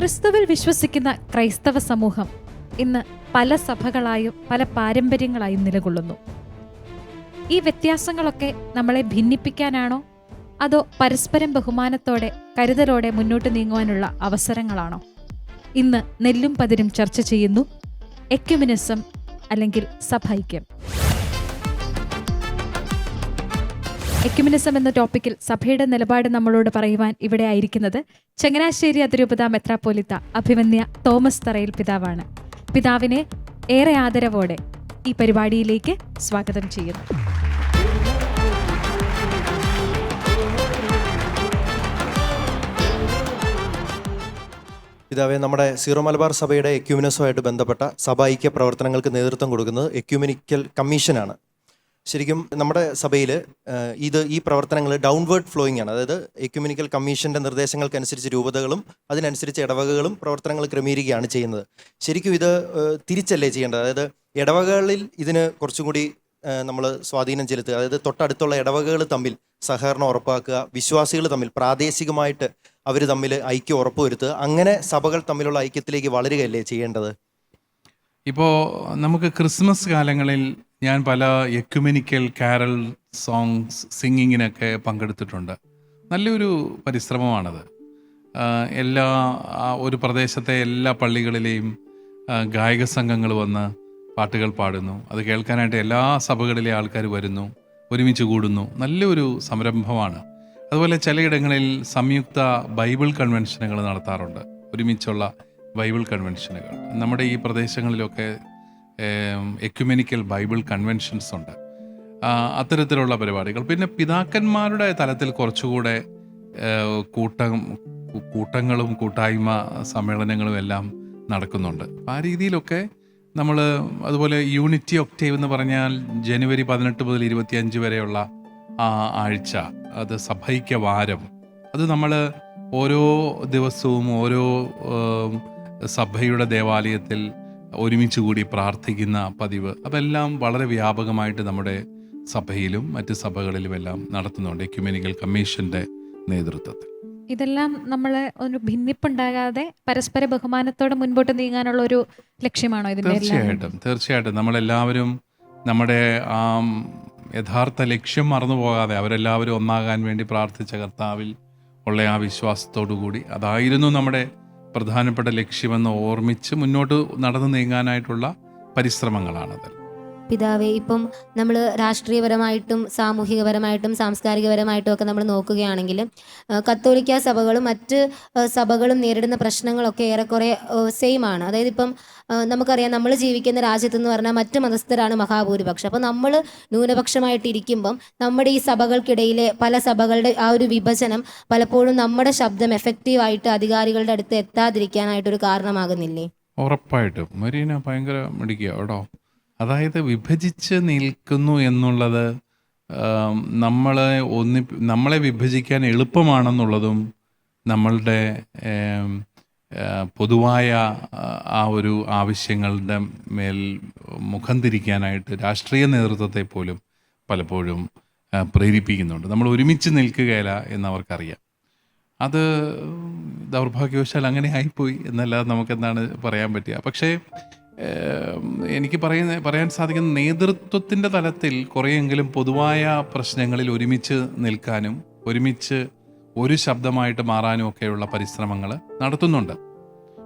ക്രിസ്തുവിൽ വിശ്വസിക്കുന്ന ക്രൈസ്തവ സമൂഹം ഇന്ന് പല സഭകളായും പല പാരമ്പര്യങ്ങളായും നിലകൊള്ളുന്നു. ഈ വ്യത്യാസങ്ങളൊക്കെ നമ്മളെ ഭിന്നിപ്പിക്കാനാണോ അതോ പരസ്പരം ബഹുമാനത്തോടെ കരുതലോടെ മുന്നോട്ട് നീങ്ങുവാനുള്ള അവസരങ്ങളാണോ? ഇന്ന് നെല്ലും പതിരും ചർച്ച ചെയ്യുന്നു എക്യുമെനിസം അല്ലെങ്കിൽ സഭൈക്യം. എക്യുമെനിസം എന്ന ടോപ്പിക്കിൽ സഭയുടെ നിലപാട് നമ്മളോട് പറയുവാൻ ഇവിടെ ആയിരിക്കുന്നത് ചങ്ങനാശ്ശേരി അതിരൂപത മെത്രാപ്പോലിത്ത അഭിമന്യ തോമസ് തറയിൽ പിതാവാണ്. പിതാവിനെ ഏറെ ആദരവോടെ ഈ പരിപാടിയിലേക്ക് സ്വാഗതം ചെയ്യുന്നു. പിതാവെ, നമ്മുടെ സീറോ മലബാർ സഭയുടെ എക്യുമെനിസവുമായിട്ട് ബന്ധപ്പെട്ട സഭാ-ഐക്യ പ്രവർത്തനങ്ങൾക്ക് നേതൃത്വം കൊടുക്കുന്നത് എക്യുമെനിക്കൽ കമ്മീഷനാണ്. ശരിക്കും നമ്മുടെ സഭയിൽ ഈ പ്രവർത്തനങ്ങൾ ഡൗൺവേർഡ് ഫ്ലോയിങ് ആണ്. അതായത് എക്യുമെനിക്കൽ കമ്മീഷൻ്റെ നിർദ്ദേശങ്ങൾക്കനുസരിച്ച് രൂപതകളും അതിനനുസരിച്ച് ഇടവകകളും പ്രവർത്തനങ്ങൾ ക്രമീകരിക്കുകയാണ് ചെയ്യുന്നത്. ശരിക്കും ഇത് തിരിച്ചല്ലേ ചെയ്യേണ്ടത്? അതായത് ഇടവകകളിൽ ഇതിന് കുറച്ചും കൂടി നമ്മൾ സ്വാധീനം ചെലുത്തുക, അതായത് തൊട്ടടുത്തുള്ള ഇടവകകൾ തമ്മിൽ സഹകരണം ഉറപ്പാക്കുക, വിശ്വാസികൾ തമ്മിൽ പ്രാദേശികമായിട്ട് അവർ തമ്മിൽ ഐക്യം ഉറപ്പുവരുത്തുക, അങ്ങനെ സഭകൾ തമ്മിലുള്ള ഐക്യത്തിലേക്ക് വളരുകയല്ലേ ചെയ്യേണ്ടത്? ഇപ്പോൾ നമുക്ക് ക്രിസ്മസ് കാലങ്ങളിൽ ഞാൻ പല എക്യുമെനിക്കൽ കാരൽ സോങ്സ് സിംഗിങ്ങിനൊക്കെ പങ്കെടുത്തിട്ടുണ്ട്. നല്ലൊരു പരിശ്രമമാണത്. ഒരു പ്രദേശത്തെ എല്ലാ പള്ളികളിലെയും ഗായക സംഘങ്ങൾ വന്ന് പാട്ടുകൾ പാടുന്നു. അത് കേൾക്കാനായിട്ട് എല്ലാ സഭകളിലെ ആൾക്കാർ വരുന്നു, ഒരുമിച്ച് കൂടുന്നു. നല്ലൊരു സംരംഭമാണ്. അതുപോലെ ചിലയിടങ്ങളിൽ സംയുക്ത ബൈബിൾ കൺവെൻഷനുകൾ നടത്താറുണ്ട്, ഒരുമിച്ചുള്ള ബൈബിൾ കൺവെൻഷനുകൾ. നമ്മുടെ ഈ പ്രദേശങ്ങളിലൊക്കെ എക്യുമെനിക്കൽ ബൈബിൾ കൺവെൻഷൻസ് ഉണ്ട്. അത്തരത്തിലുള്ള പരിപാടികൾ. പിന്നെ പിതാക്കന്മാരുടെ തലത്തിൽ കുറച്ചുകൂടെ കൂട്ടങ്ങളും കൂട്ടായ്മ സമ്മേളനങ്ങളും എല്ലാം നടക്കുന്നുണ്ട്. ആ രീതിയിലൊക്കെ നമ്മൾ, അതുപോലെ യൂണിറ്റി ഒക്ടേവ് എന്ന് പറഞ്ഞാൽ ജനുവരി 18 മുതൽ 25 വരെയുള്ള ആ ആഴ്ച, അത് സഭൈക്യ വാരം, അത് നമ്മൾ ഓരോ ദിവസവും ഓരോ സഭയുടെ ദേവാലയത്തിൽ ഒരുമിച്ച് കൂടി പ്രാർത്ഥിക്കുന്ന പതിവ്, അതെല്ലാം വളരെ വ്യാപകമായിട്ട് നമ്മുടെ സഭയിലും മറ്റ് സഭകളിലുമെല്ലാം നടത്തുന്നുണ്ട് എക്യുമെനിക്കൽ കമ്മീഷന്റെ നേതൃത്വത്തിൽ. ഇതെല്ലാം നമ്മളെ ഒരു ഭിന്നിപ്പുണ്ടാകാതെ പരസ്പര ബഹുമാനത്തോടെ മുൻപോട്ട് നീങ്ങാനുള്ള ഒരു ലക്ഷ്യമാണോ ഇതിന്റെ? തീർച്ചയായിട്ടും നമ്മളെല്ലാവരും നമ്മുടെ ആ യഥാർത്ഥ ലക്ഷ്യം മറന്നു പോകാതെ അവരെല്ലാവരും ഒന്നാകാൻ വേണ്ടി പ്രാർത്ഥിച്ച കർത്താവിൽ ഉള്ള ആ വിശ്വാസത്തോടു കൂടി അതായിരുന്നു നമ്മുടെ പ്രധാനപ്പെട്ട ലക്ഷ്യമെന്ന് ഓർമ്മിച്ച് മുന്നോട്ട് നടന്നു നീങ്ങാനായിട്ടുള്ള പരിശ്രമങ്ങളാണത്. പിതാവേ, ഇപ്പം നമ്മൾ രാഷ്ട്രീയപരമായിട്ടും സാമൂഹികപരമായിട്ടും സാംസ്കാരികപരമായിട്ടും ഒക്കെ നമ്മൾ നോക്കുകയാണെങ്കിൽ കത്തോലിക്ക സഭകളും മറ്റ് സഭകളും നേരിടുന്ന പ്രശ്നങ്ങളൊക്കെ ഏറെക്കുറെ സെയിം ആണ്. അതായത് ഇപ്പം നമുക്കറിയാം, നമ്മൾ ജീവിക്കുന്ന രാജ്യത്തെന്ന് പറഞ്ഞാൽ മറ്റ് മതസ്ഥരാണ് മഹാഭൂരിപക്ഷം. അപ്പോൾ നമ്മൾ ന്യൂനപക്ഷമായിട്ടിരിക്കുമ്പം നമ്മുടെ ഈ സഭകൾക്കിടയിലെ പല സഭകളുടെ ആ ഒരു വിഭജനം പലപ്പോഴും നമ്മുടെ ശബ്ദം എഫക്റ്റീവായിട്ട് അധികാരികളുടെ അടുത്ത് എത്താതിരിക്കാനായിട്ടൊരു കാരണമാകുന്നില്ലേ? ഉറപ്പായിട്ടും മരീന ഭയങ്കര മിടിക്കുക കേട്ടോ. അതായത് വിഭജിച്ച് നിൽക്കുന്നു എന്നുള്ളത് നമ്മളെ വിഭജിക്കാൻ എളുപ്പമാണെന്നുള്ളതും നമ്മളുടെ പൊതുവായ ആ ഒരു ആവശ്യങ്ങളുടെ മേൽ മുഖം തിരിക്കാനായിട്ട് രാഷ്ട്രീയ നേതൃത്വത്തെ പോലും പലപ്പോഴും പ്രേരിപ്പിക്കുന്നുണ്ട്. നമ്മൾ ഒരുമിച്ച് നിൽക്കുകയില്ല എന്നവർക്കറിയാം. അത് ദൗർഭാഗ്യവശാൽ അങ്ങനെ ആയിപ്പോയി എന്നല്ലാതെ നമുക്കെന്താണ് പറയാൻ പറ്റുക. പക്ഷേ എനിക്ക് പറയാൻ സാധിക്കുന്ന നേതൃത്വത്തിൻ്റെ തലത്തിൽ കുറേയെങ്കിലും പൊതുവായ പ്രശ്നങ്ങളിൽ ഒരുമിച്ച് നിൽക്കാനും ഒരുമിച്ച് ഒരു ശബ്ദമായിട്ട് മാറാനും ഒക്കെയുള്ള പരിശ്രമങ്ങൾ നടത്തുന്നുണ്ട്.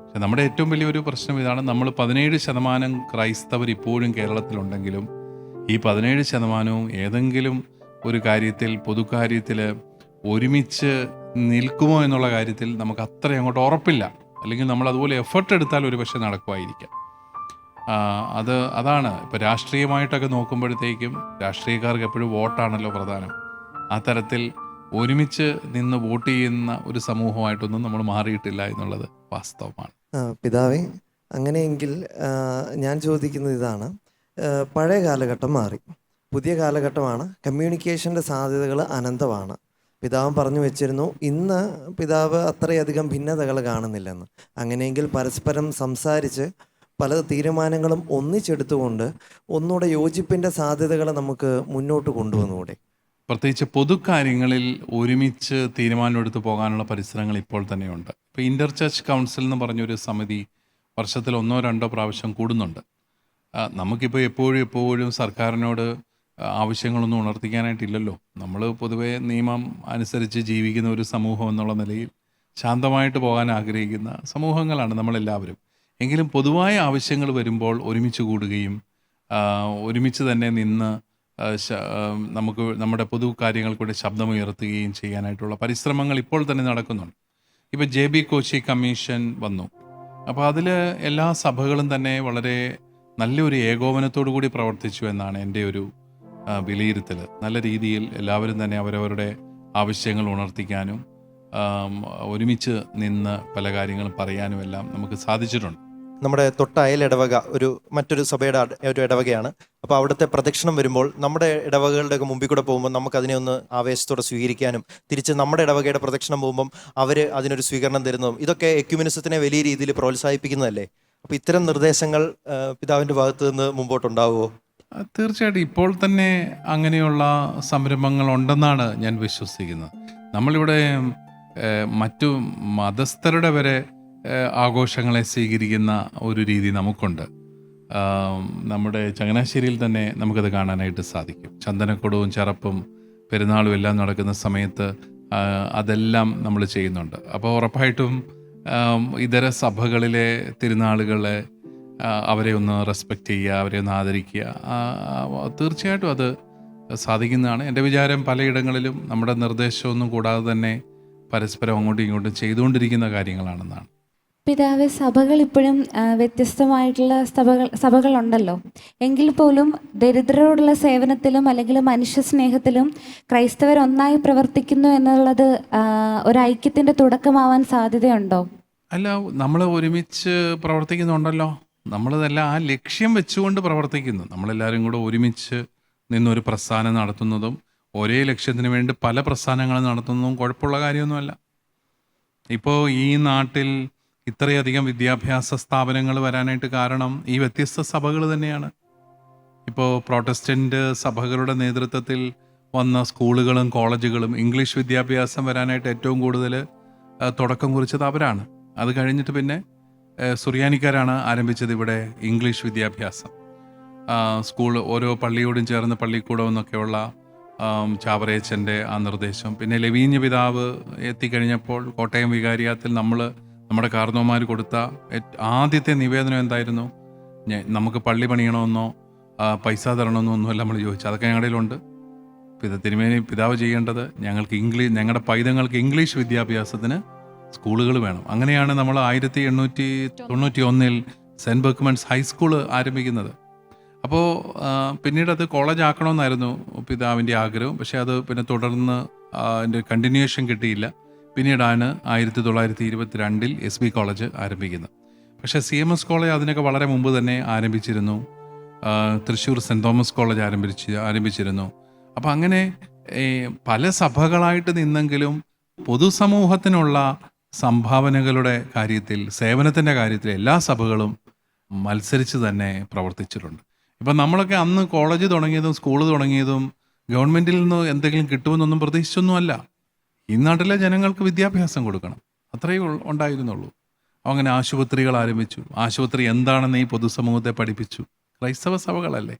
പക്ഷെ നമ്മുടെ ഏറ്റവും വലിയൊരു പ്രശ്നം ഇതാണ്, നമ്മൾ 17% ക്രൈസ്തവർ ഇപ്പോഴും കേരളത്തിലുണ്ടെങ്കിലും ഈ 17% ഏതെങ്കിലും ഒരു കാര്യത്തിൽ, പൊതുകാര്യത്തിൽ ഒരുമിച്ച് നിൽക്കുമോ എന്നുള്ള കാര്യത്തിൽ നമുക്ക് അത്ര അങ്ങോട്ട് ഉറപ്പില്ല. അല്ലെങ്കിൽ നമ്മൾ അതുപോലെ എഫർട്ട് എടുത്താൽ ഒരു പക്ഷേ നടക്കുമായിരിക്കാം. അതാണ് ഇപ്പോൾ രാഷ്ട്രീയമായിട്ടൊക്കെ നോക്കുമ്പോഴത്തേക്കും രാഷ്ട്രീയക്കാർക്ക് എപ്പോഴും വോട്ടാണല്ലോ പ്രധാനം. ആ തരത്തിൽ ഒരുമിച്ച് നിന്ന് വോട്ട് ചെയ്യുന്ന ഒരു സമൂഹമായിട്ടൊന്നും നമ്മൾ മാറിയിട്ടില്ല എന്നുള്ളത് വാസ്തവമാണ്. പിതാവേ, അങ്ങനെയെങ്കിൽ ഞാൻ ചോദിക്കുന്നത് ഇതാണ്. പഴയ കാലഘട്ടം മാറി, പുതിയ കാലഘട്ടമാണ്. കമ്മ്യൂണിക്കേഷൻ്റെ സാധ്യതകൾ അനന്തമാണ്. പിതാവ് പറഞ്ഞു വെച്ചിരുന്നു, ഇന്ന് പിതാവ് അത്രയധികം ഭിന്നതകൾ കാണുന്നില്ലെന്ന്. അങ്ങനെയെങ്കിൽ പരസ്പരം സംസാരിച്ച് പല തീരുമാനങ്ങളും ഒന്നിച്ചെടുത്തുകൊണ്ട് ഒന്നുകൂടെ യോജിപ്പിൻ്റെ സാധ്യതകൾ നമുക്ക് മുന്നോട്ട് കൊണ്ടുവന്നുകൂടെ? പ്രത്യേകിച്ച് പൊതുകാര്യങ്ങളിൽ ഒരുമിച്ച് തീരുമാനമെടുത്ത് പോകാനുള്ള പരിസരങ്ങൾ ഇപ്പോൾ തന്നെയുണ്ട്. ഇപ്പോൾ ഇൻ്റർ ചർച്ച് കൗൺസിൽ എന്ന് പറഞ്ഞൊരു സമിതി വർഷത്തിൽ 1-2 പ്രാവശ്യം കൂടുന്നുണ്ട്. നമുക്കിപ്പോൾ എപ്പോഴും സർക്കാരിനോട് ആവശ്യങ്ങളൊന്നും ഉണർത്തിക്കാനായിട്ടില്ലല്ലോ. നമ്മൾ പൊതുവേ നിയമം അനുസരിച്ച് ജീവിക്കുന്ന ഒരു സമൂഹം എന്നുള്ള നിലയിൽ ശാന്തമായിട്ട് പോകാൻ ആഗ്രഹിക്കുന്ന സമൂഹങ്ങളാണ് നമ്മളെല്ലാവരും. എങ്കിലും പൊതുവായ ആവശ്യങ്ങൾ വരുമ്പോൾ ഒരുമിച്ച് കൂടുകയും ഒരുമിച്ച് തന്നെ നിന്ന് നമുക്ക് നമ്മുടെ പൊതു കാര്യങ്ങൾക്കൂടെ ശബ്ദമുയർത്തുകയും ചെയ്യാനായിട്ടുള്ള പരിശ്രമങ്ങൾ ഇപ്പോൾ തന്നെ നടക്കുന്നുണ്ട്. ഇപ്പോൾ JB കോശി കമ്മീഷൻ വന്നു. അപ്പോൾ അതിൽ എല്ലാ സഭകളും തന്നെ വളരെ നല്ലൊരു ഏകോപനത്തോടു കൂടി പ്രവർത്തിച്ചു എന്നാണ് എൻ്റെ ഒരു വിലയിരുത്തൽ. നല്ല രീതിയിൽ എല്ലാവരും തന്നെ അവരവരുടെ ആവശ്യങ്ങൾ ഉണർത്തിക്കാനും ഒരുമിച്ച് നിന്ന് പല കാര്യങ്ങളും പറയാനും എല്ലാം നമുക്ക് സാധിച്ചിട്ടുണ്ട്. നമ്മുടെ തൊട്ട അയൽ ഇടവക മറ്റൊരു സഭയുടെ ഒരു ഇടവകയാണ്. അപ്പോൾ അവിടുത്തെ പ്രദക്ഷിണം വരുമ്പോൾ നമ്മുടെ ഇടവകകളുടെയൊക്കെ മുമ്പിൽ കൂടെ പോകുമ്പോൾ നമുക്ക് അതിനെ ഒന്ന് ആവേശത്തോടെ സ്വീകരിക്കാനും തിരിച്ച് നമ്മുടെ ഇടവകയുടെ പ്രദക്ഷിണം പോകുമ്പം അവർ അതിനൊരു സ്വീകരണം തരുന്നതും ഇതൊക്കെ എക്യുമെനിസത്തിനെ വലിയ രീതിയിൽ പ്രോത്സാഹിപ്പിക്കുന്നതല്ലേ? അപ്പോൾ ഇത്തരം നിർദ്ദേശങ്ങൾ പിതാവിൻ്റെ ഭാഗത്ത് നിന്ന് മുമ്പോട്ടുണ്ടാവുമോ? തീർച്ചയായിട്ടും ഇപ്പോൾ തന്നെ അങ്ങനെയുള്ള സംരംഭങ്ങൾ ഉണ്ടെന്നാണ് ഞാൻ വിശ്വസിക്കുന്നത്. നമ്മളിവിടെ മറ്റു മതസ്ഥരുടെ വരെ ആഘോഷങ്ങളെ സ്വീകരിക്കുന്ന ഒരു രീതി നമുക്കുണ്ട്. നമ്മുടെ ചങ്ങനാശ്ശേരിയിൽ തന്നെ നമുക്കത് കാണാനായിട്ട് സാധിക്കും. ചന്ദനക്കുടവും ചെറപ്പും പെരുന്നാളും എല്ലാം നടക്കുന്ന സമയത്ത് അതെല്ലാം നമ്മൾ ചെയ്യുന്നുണ്ട്. അപ്പോൾ ഉറപ്പായിട്ടും ഇതര സഭകളിലെ തിരുനാളുകളെ അവരെ ഒന്ന് റെസ്പെക്റ്റ് ചെയ്യുക, അവരെ ഒന്ന് ആദരിക്കുക, തീർച്ചയായിട്ടും അത് സാധിക്കുന്നതാണ്. എൻ്റെ വിചാരം പലയിടങ്ങളിലും നമ്മുടെ നിർദ്ദേശമൊന്നും കൂടാതെ തന്നെ പരസ്പരം അങ്ങോട്ടും ഇങ്ങോട്ടും ചെയ്തുകൊണ്ടിരിക്കുന്ന കാര്യങ്ങളാണെന്നാണ്. പിതാവ്, സഭകൾ ഇപ്പോഴും വ്യത്യസ്തമായിട്ടുള്ള സഭകളുണ്ടല്ലോ. എങ്കിൽ പോലും ദരിദ്രരോടുള്ള സേവനത്തിലും അല്ലെങ്കിൽ മനുഷ്യ സ്നേഹത്തിലും ക്രൈസ്തവർ ഒന്നായി പ്രവർത്തിക്കുന്നു എന്നുള്ളത് ഒരു ഐക്യത്തിൻ്റെ തുടക്കമാവാൻ സാധ്യതയുണ്ടോ? അല്ല, നമ്മൾ ഒരുമിച്ച് പ്രവർത്തിക്കുന്നുണ്ടല്ലോ. നമ്മളിതെല്ലാം ആ ലക്ഷ്യം വെച്ചുകൊണ്ട് പ്രവർത്തിക്കുന്നു. നമ്മളെല്ലാവരും കൂടെ ഒരുമിച്ച് നിന്നൊരു പ്രസ്ഥാനം നടത്തുന്നതും ഒരേ ലക്ഷ്യത്തിന് വേണ്ടി പല പ്രസ്ഥാനങ്ങൾ നടത്തുന്നതും കുഴപ്പമുള്ള കാര്യമൊന്നുമല്ല. ഇപ്പോൾ ഈ നാട്ടിൽ ഇത്രയധികം വിദ്യാഭ്യാസ സ്ഥാപനങ്ങൾ വരാനായിട്ട് കാരണം ഈ വ്യത്യസ്ത സഭകൾ തന്നെയാണ്. ഇപ്പോൾ പ്രോട്ടസ്റ്റൻ്റ് സഭകളുടെ നേതൃത്വത്തിൽ വന്ന സ്കൂളുകളും കോളേജുകളും ഇംഗ്ലീഷ് വിദ്യാഭ്യാസം വരാനായിട്ട് ഏറ്റവും കൂടുതൽ തുടക്കം കുറിച്ചത് അവരാണ്. അത് കഴിഞ്ഞിട്ട് പിന്നെ സുറിയാനിക്കാരാണ് ആരംഭിച്ചത് ഇവിടെ ഇംഗ്ലീഷ് വിദ്യാഭ്യാസം. സ്കൂൾ ഓരോ പള്ളിയോടും ചേർന്ന് പള്ളിക്കൂടം എന്നൊക്കെയുള്ള ചാവറേച്ചൻ്റെ ആ നിർദ്ദേശം. പിന്നെ ലവീഞ്ഞ പിതാവ് എത്തിക്കഴിഞ്ഞപ്പോൾ കോട്ടയം വികാരിയാത്തിൽ നമ്മുടെ കാർന്നോമാർ കൊടുത്ത ആദ്യത്തെ നിവേദനം എന്തായിരുന്നു? നമുക്ക് പള്ളി പണിയണമെന്നോ പൈസ തരണമെന്നോ ഒന്നുമല്ല നമ്മൾ ചോദിച്ചത്. അതൊക്കെ ഞങ്ങളുടെയിലുണ്ട്. തിരുമേനി പിതാവ് ചെയ്യേണ്ടത് ഞങ്ങളുടെ പൈതങ്ങൾക്ക് ഇംഗ്ലീഷ് വിദ്യാഭ്യാസത്തിന് സ്കൂളുകൾ വേണം. അങ്ങനെയാണ് നമ്മൾ 1891 സെൻറ്റ് ബെർക്ക്മൻസ് ഹൈസ്കൂൾ ആരംഭിക്കുന്നത്. അപ്പോൾ പിന്നീട് അത് കോളേജ് ആക്കണമെന്നായിരുന്നു പിതാവിൻ്റെ ആഗ്രഹം. പക്ഷേ അത് പിന്നെ തുടർന്ന് അതിൻ്റെ കണ്ടിന്യൂവേഷൻ കിട്ടിയില്ല. പിന്നീടാണ് 1922 SB കോളേജ് ആരംഭിക്കുന്നത്. പക്ഷേ CMS കോളേജ് അതിനൊക്കെ വളരെ മുമ്പ് തന്നെ ആരംഭിച്ചിരുന്നു. തൃശ്ശൂർ സെൻറ്റ് തോമസ് കോളേജ് ആരംഭിച്ചിരുന്നു. അപ്പം അങ്ങനെ പല സഭകളായിട്ട് നിന്നെങ്കിലും പൊതുസമൂഹത്തിനുള്ള സംഭാവനകളുടെ കാര്യത്തിൽ, സേവനത്തിൻ്റെ കാര്യത്തിൽ എല്ലാ സഭകളും മത്സരിച്ച് തന്നെ പ്രവർത്തിച്ചിട്ടുണ്ട്. ഇപ്പം നമ്മളൊക്കെ അന്ന് കോളേജ് തുടങ്ങിയതും സ്കൂൾ തുടങ്ങിയതും ഗവൺമെൻറ്റിൽ നിന്ന് എന്തെങ്കിലും കിട്ടുമെന്നൊന്നും പ്രതീക്ഷിച്ചൊന്നുമല്ല. ഈ നാട്ടിലെ ജനങ്ങൾക്ക് വിദ്യാഭ്യാസം കൊടുക്കണം, അത്രയേ ഉണ്ടായിരുന്നുള്ളൂ. അങ്ങനെ ആശുപത്രികൾ ആരംഭിച്ചു. ആശുപത്രി എന്താണെന്ന് ഈ പൊതുസമൂഹത്തെ പഠിപ്പിച്ചു ക്രൈസ്തവ സഭകളല്ലേ.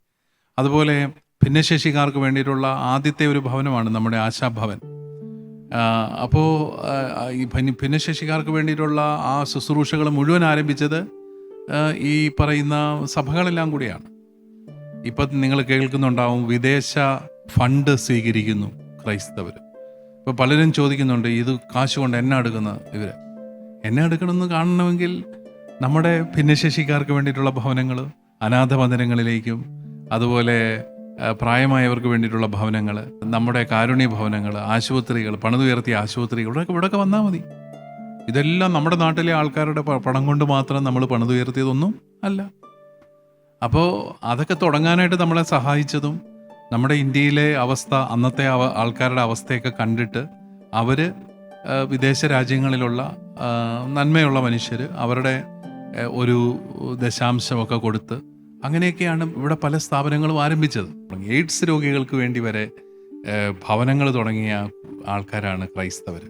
അതുപോലെ ഭിന്നശേഷിക്കാർക്ക് വേണ്ടിയിട്ടുള്ള ആദ്യത്തെ ഒരു ഭവനമാണ് നമ്മുടെ ആശാഭവൻ. അപ്പോൾ ഈ ഭിന്നശേഷിക്കാർക്ക് വേണ്ടിയിട്ടുള്ള ആ ശുശ്രൂഷകൾ മുഴുവൻ ആരംഭിച്ചത് ഈ പറയുന്ന സഭകളെല്ലാം കൂടിയാണ്. ഇപ്പം നിങ്ങൾ കേൾക്കുന്നുണ്ടാവും, വിദേശ ഫണ്ട് സ്വീകരിക്കുന്നു ക്രൈസ്തവർ. ഇപ്പോൾ പലരും ചോദിക്കുന്നുണ്ട്, ഇത് കാശ് കൊണ്ട് എന്നാ എടുക്കുന്നത് ഇവർ? എന്നെ എടുക്കണമെന്ന് കാണണമെങ്കിൽ നമ്മുടെ ഭിന്നശേഷിക്കാർക്ക് വേണ്ടിയിട്ടുള്ള ഭവനങ്ങൾ, അനാഥ മന്ദിരങ്ങളിലേക്കും അതുപോലെ പ്രായമായവർക്ക് വേണ്ടിയിട്ടുള്ള ഭവനങ്ങൾ, നമ്മുടെ കാരുണ്യ ഭവനങ്ങൾ, ആശുപത്രികൾ, പണിതുയർത്തിയ ആശുപത്രികൾ, ഇവിടെയൊക്കെ വന്നാൽ മതി. ഇതെല്ലാം നമ്മുടെ നാട്ടിലെ ആൾക്കാരുടെ പണം കൊണ്ട് മാത്രം നമ്മൾ പണിതുയർത്തിയതൊന്നും അല്ല. അപ്പോൾ അതൊക്കെ തുടങ്ങാനായിട്ട് നമ്മളെ സഹായിച്ചതും നമ്മുടെ ഇന്ത്യയിലെ അവസ്ഥ, അന്നത്തെ ആൾക്കാരുടെ അവസ്ഥയൊക്കെ കണ്ടിട്ട് അവർ വിദേശ രാജ്യങ്ങളിലുള്ള നന്മയുള്ള മനുഷ്യർ അവരുടെ ഒരു ദശാംശമൊക്കെ കൊടുത്ത് അങ്ങനെയൊക്കെയാണ് ഇവിടെ പല സ്ഥാപനങ്ങളും ആരംഭിച്ചത്. എയ്ഡ്സ് രോഗികൾക്ക് വേണ്ടി വരെ ഭവനങ്ങൾ തുടങ്ങിയ ആൾക്കാരാണ് ക്രൈസ്തവർ.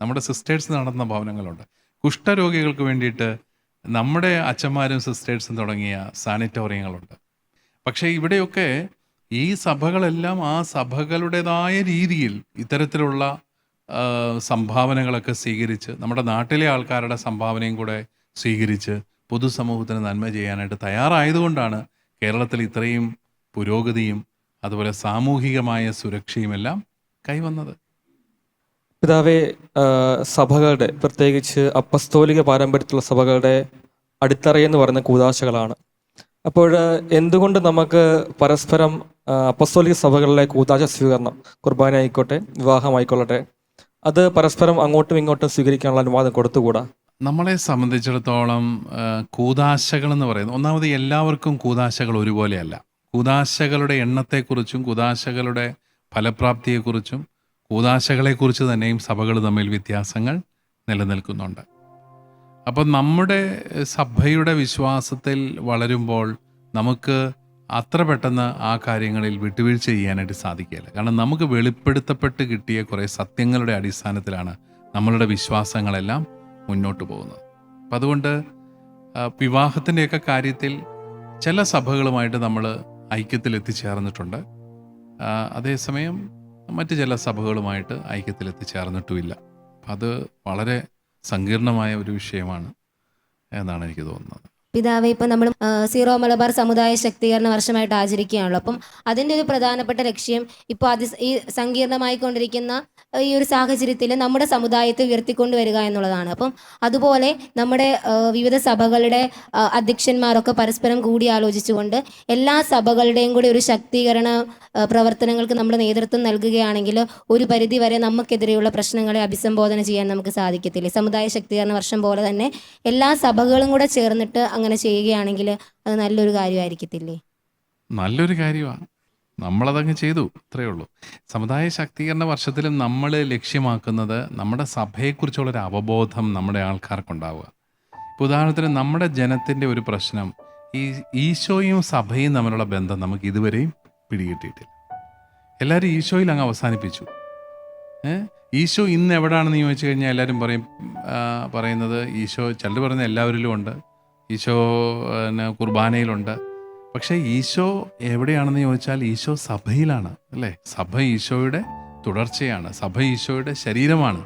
നമ്മുടെ സിസ്റ്റേഴ്സ് നടത്തുന്ന ഭവനങ്ങളുണ്ട്. കുഷ്ഠരോഗികൾക്ക് വേണ്ടിയിട്ട് നമ്മുടെ അച്ഛന്മാരും സിസ്റ്റേഴ്സും തുടങ്ങിയ സാനിറ്റോറിയങ്ങളുണ്ട്. പക്ഷേ ഇവിടെയൊക്കെ ഈ സഭകളെല്ലാം ആ സഭകളുടേതായ രീതിയിൽ ഇത്തരത്തിലുള്ള സംഭാവനകളൊക്കെ സ്വീകരിച്ച്, നമ്മുടെ നാട്ടിലെ ആൾക്കാരുടെ സംഭാവനയും കൂടെ സ്വീകരിച്ച് പൊതുസമൂഹത്തിന് നന്മ ചെയ്യാനായിട്ട് തയ്യാറായതുകൊണ്ടാണ് കേരളത്തിൽ ഇത്രയും പുരോഗതിയും അതുപോലെ സാമൂഹികമായ സുരക്ഷയുമെല്ലാം കൈവന്നത്. പിതാവേ, സഭകളുടെ, പ്രത്യേകിച്ച് അപ്പസ്തോലിക പാരമ്പര്യത്തിലുള്ള സഭകളുടെ അടിത്തറയെന്ന് പറയുന്ന കൂദാശകളാണ്. അപ്പോൾ എന്തുകൊണ്ട് നമുക്ക് പരസ്പരം അപ്പസ്തോലിക സഭകളിലെ കൂദാശ സ്വീകരണം, കുർബാന ആയിക്കോട്ടെ, വിവാഹമായിക്കൊള്ളട്ടെ, അത് പരസ്പരം അങ്ങോട്ടും ഇങ്ങോട്ടും സ്വീകരിക്കാനുള്ള അനുവാദം കൊടുത്തുകൂടാ? നമ്മളെ സംബന്ധിച്ചിടത്തോളം കൂദാശകൾ എന്ന് പറയുന്നത്, ഒന്നാമത് എല്ലാവർക്കും കൂദാശകൾ ഒരുപോലെയല്ല. കൂദാശകളുടെ എണ്ണത്തെക്കുറിച്ചും കൂദാശകളുടെ ഫലപ്രാപ്തിയെക്കുറിച്ചും കൂദാശകളെക്കുറിച്ച് തന്നെയും സഭകൾ തമ്മിൽ വ്യത്യാസങ്ങൾ നിലനിൽക്കുന്നുണ്ട്. അപ്പം നമ്മുടെ സഭയുടെ വിശ്വാസത്തിൽ വളരുമ്പോൾ നമുക്ക് അത്ര പെട്ടെന്ന് ആ കാര്യങ്ങളിൽ വിട്ടുവീഴ്ച ചെയ്യാനായിട്ട് സാധിക്കില്ല. കാരണം നമുക്ക് വെളിപ്പെടുത്തപ്പെട്ട് കിട്ടിയ കുറേ സത്യങ്ങളുടെ അടിസ്ഥാനത്തിലാണ് നമ്മളുടെ വിശ്വാസങ്ങളെല്ലാം മുന്നോട്ട് പോകുന്നത്. അപ്പം അതുകൊണ്ട് വിവാഹത്തിൻ്റെയൊക്കെ കാര്യത്തിൽ ചില സഭകളുമായിട്ട് നമ്മൾ ഐക്യത്തിൽ എത്തിച്ചേർന്നിട്ടുണ്ട്. അതേസമയം മറ്റ് ചില സഭകളുമായിട്ട് ഐക്യത്തിൽ എത്തിച്ചേർന്നിട്ടുമില്ല. അത് വളരെ സങ്കീർണമായ ഒരു വിഷയമാണ് എന്നാണ് എനിക്ക് തോന്നുന്നത്. പിതാവെ, ഇപ്പം നമ്മൾ സീറോ മലബാർ സമുദായ ശക്തീകരണ വർഷമായിട്ട് ആചരിക്കുകയാണല്ലോ. അപ്പം അതിൻ്റെ ഒരു പ്രധാനപ്പെട്ട ലക്ഷ്യം ഇപ്പോൾ ഈ സങ്കീർണമായിക്കൊണ്ടിരിക്കുന്ന ഈ ഒരു സാഹചര്യത്തിൽ നമ്മുടെ സമുദായത്തെ ഉയർത്തിക്കൊണ്ടുവരിക എന്നുള്ളതാണ്. അപ്പം അതുപോലെ നമ്മുടെ വിവിധ സഭകളുടെ അധ്യക്ഷന്മാരൊക്കെ പരസ്പരം കൂടിയാലോചിച്ചുകൊണ്ട് എല്ലാ സഭകളുടെയും കൂടി ഒരു ശക്തീകരണ പ്രവർത്തനങ്ങൾക്ക് നമ്മൾ നേതൃത്വം നൽകുകയാണെങ്കിൽ ഒരു പരിധി വരെ നമുക്കെതിരെയുള്ള പ്രശ്നങ്ങളെ അഭിസംബോധന ചെയ്യാൻ നമുക്ക് സാധിക്കത്തില്ലേ? സമുദായ ശക്തീകരണ വർഷം പോലെ തന്നെ എല്ലാ സഭകളും കൂടെ ചേർന്നിട്ട് അങ്ങനെ ചെയ്യുകയാണെങ്കിൽ അത് നല്ലൊരു കാര്യമായിരിക്കത്തില്ലേ? നല്ലൊരു കാര്യമാണ്. നമ്മളതങ്ങ് ചെയ്തു, അത്രയേ ഉള്ളൂ. സമുദായ ശാക്തീകരണ വർഷത്തിലും നമ്മൾ ലക്ഷ്യമാക്കുന്നത് നമ്മുടെ സഭയെക്കുറിച്ചുള്ളൊരു അവബോധം നമ്മുടെ ആൾക്കാർക്കുണ്ടാവുക. ഇപ്പോൾ ഉദാഹരണത്തിന് നമ്മുടെ ജനത്തിൻ്റെ ഒരു പ്രശ്നം, ഈ ഈശോയും സഭയും തമ്മിലുള്ള ബന്ധം നമുക്ക് ഇതുവരെയും പിടികിട്ടിയിട്ടില്ല. എല്ലാവരും ഈശോയിൽ അങ്ങ് അവസാനിപ്പിച്ചു. ഈശോ ഇന്ന് എവിടെയാണെന്ന് ചോദിച്ചു കഴിഞ്ഞാൽ എല്ലാവരും പറയുന്നത് ഈശോ, ചിലർ പറയുന്നത് എല്ലാവരിലും ഉണ്ട്, ഈശോ കുർബാനയിലുണ്ട്. പക്ഷേ ഈശോ എവിടെയാണെന്ന് ചോദിച്ചാൽ ഈശോ സഭയിലാണ്, അല്ലേ? സഭ ഈശോയുടെ തുടർച്ചയാണ്, സഭ ഈശോയുടെ ശരീരമാണ്.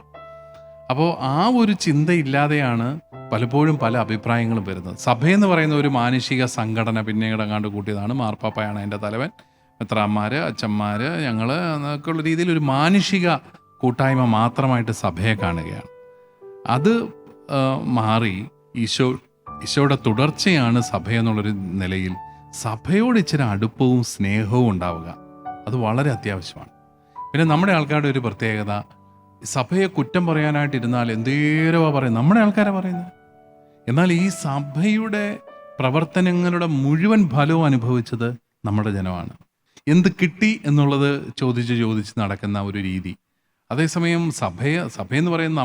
അപ്പോൾ ആ ഒരു ചിന്തയില്ലാതെയാണ് പലപ്പോഴും പല അഭിപ്രായങ്ങളും വരുന്നത്. സഭയെന്ന് പറയുന്ന ഒരു മാനുഷിക സംഘടന പിന്നീട് അങ്ങാണ്ട് കൂട്ടിയതാണ്. മാർപ്പാപ്പയാണ് അതിൻ്റെ തലവൻ, മെത്രാന്മാർ, അച്ഛന്മാർ, ഞങ്ങൾ എന്നൊക്കെയുള്ള രീതിയിൽ ഒരു മാനുഷിക കൂട്ടായ്മ മാത്രമായിട്ട് സഭയെ കാണുകയാണ്. അത് മാറി ഈശോയുടെ തുടർച്ചയാണ് സഭയെന്നുള്ളൊരു നിലയിൽ സഭയോട് ഇച്ചിരി അടുപ്പവും സ്നേഹവും ഉണ്ടാവുക, അത് വളരെ അത്യാവശ്യമാണ്. പിന്നെ നമ്മുടെ ആൾക്കാരുടെ ഒരു പ്രത്യേകത, സഭയെ കുറ്റം പറയാനായിട്ടിരുന്നാൽ എന്തേരവാ പറയും, നമ്മുടെ ആൾക്കാരെ പറയുന്നത്. എന്നാൽ ഈ സഭയുടെ പ്രവർത്തനങ്ങളുടെ മുഴുവൻ ഫലവും അനുഭവിച്ചത് നമ്മുടെ ജനമാണ്. എന്ത് കിട്ടി എന്നുള്ളത് ചോദിച്ച് നടക്കുന്ന ഒരു രീതി. അതേസമയം സഭയെന്ന് പറയുന്നത്